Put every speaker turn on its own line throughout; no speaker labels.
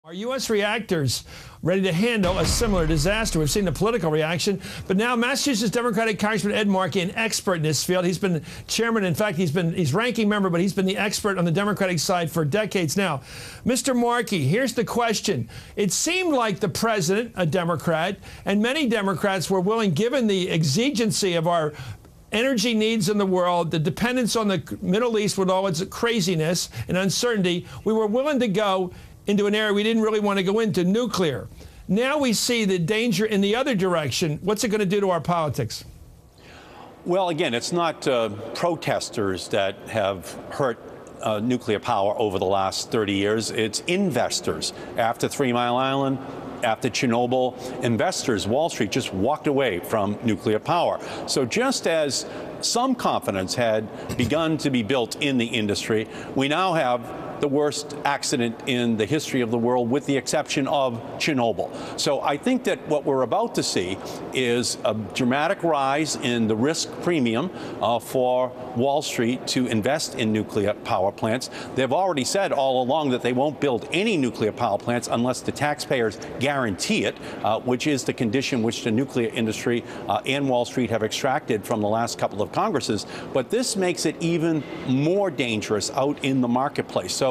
Are U.S. reactors ready to handle a similar disaster? We've seen the political reaction, but now Massachusetts Democratic Congressman Ed Markey, an expert in this field. He's been chairman. In fact, he's ranking member, but he's been the expert on the Democratic side for decades now. Mr. Markey, here's the question. It seemed like the president, a Democrat, and many Democrats were willing, given the exigency of our energy needs in the world, the dependence on the Middle East with all its craziness and uncertainty, we were willing to go into an area we didn't really want to go into, nuclear. Now we see the danger in the other direction. What's it going to do to our politics?
Well, again, it's not protesters that have hurt nuclear power over the last 30 years. It's investors. After 3 Mile Island, after Chernobyl, investors, Wall Street, just walked away from nuclear power. So just as some confidence had begun to be built in the industry, we now have the worst accident in the history of the world, with the exception of Chernobyl. So I think that what we're about to see is a dramatic rise in the risk premium for Wall Street to invest in nuclear power plants. They've already said all along that they won't build any nuclear power plants unless the taxpayers guarantee it, which is the condition which the nuclear industry and Wall Street have extracted from the last couple of Congresses. But this makes it even more dangerous out in the marketplace. So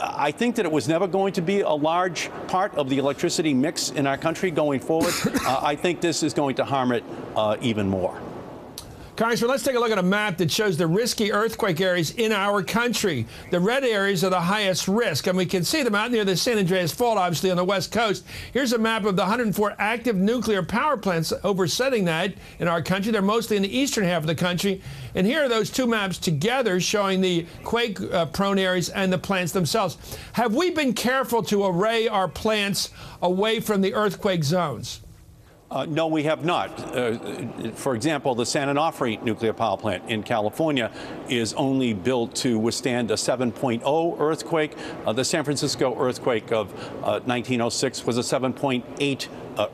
I think that it was never going to be a large part of the electricity mix in our country going forward. I think this is going to harm it even more.
Congressman, let's take a look at a map that shows the risky earthquake areas in our country. The red areas are the highest risk, and we can see them out near the San Andreas Fault, obviously, on the west coast. Here's a map of the 104 active nuclear power plants oversetting that in our country. They're mostly in the eastern half of the country. And here are those two maps together showing the quake-prone areas and the plants themselves. Have we been careful to array our plants away from the earthquake zones?
No, we have not. For example, the San Onofre nuclear power plant in California is only built to withstand a 7.0 earthquake. The San Francisco earthquake of 1906 was a 7.8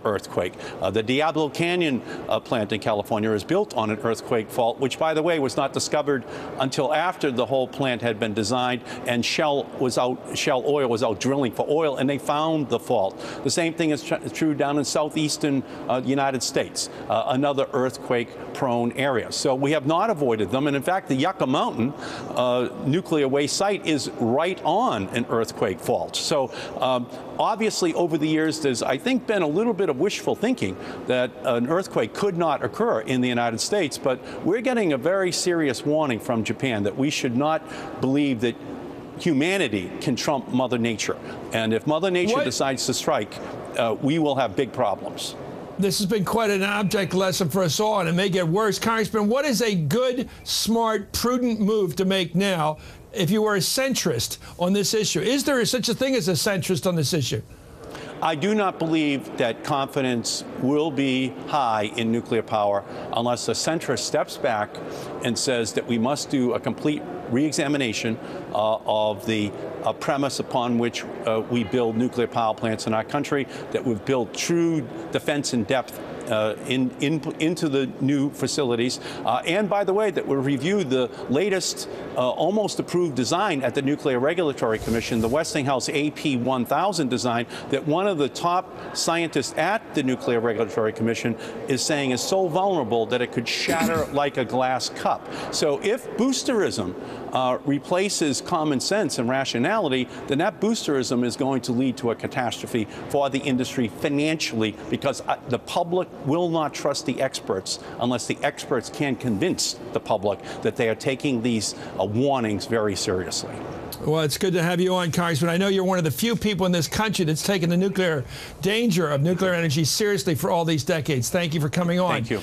earthquake. The Diablo Canyon plant in California is built on an earthquake fault, which, by the way, was not discovered until after the whole plant had been designed and Shell Oil was out drilling for oil, and they found the fault. The same thing is true down in southeastern United States, another earthquake-prone area. So we have not avoided them, and in fact, the Yucca Mountain nuclear waste site is right on an earthquake fault. So obviously, over the years, there's, I think, been a little bit of wishful thinking that an earthquake could not occur in the United States, but we're getting a very serious warning from Japan that we should not believe that humanity can trump Mother Nature. And if Mother Nature decides to strike, we will have big problems.
This has been quite an object lesson for us all, and it may get worse. Congressman, what is a good, smart, prudent move to make now if you were a centrist on this issue? Is there such a thing as a centrist on this issue?
I do not believe that confidence will be high in nuclear power unless a centrist steps back and says that we must do a complete re-examination of the premise upon which we build nuclear power plants in our country, that we've built true defense in depth into the new facilities, and by the way, that we'll review the latest almost approved design at the Nuclear Regulatory Commission, the Westinghouse AP 1000 design, that one of the top scientists at the Nuclear Regulatory Commission is saying is so vulnerable that it could shatter like a glass cup. So if boosterism replaces common sense and rationality, then that boosterism is going to lead to a catastrophe for the industry financially, because the public will not trust the experts unless the experts can convince the public that they are taking these warnings very seriously.
Well, it's good to have you on, Congressman. I know you're one of the few people in this country that's taken the nuclear danger of nuclear energy seriously for all these decades. Thank you for coming on.
Thank you.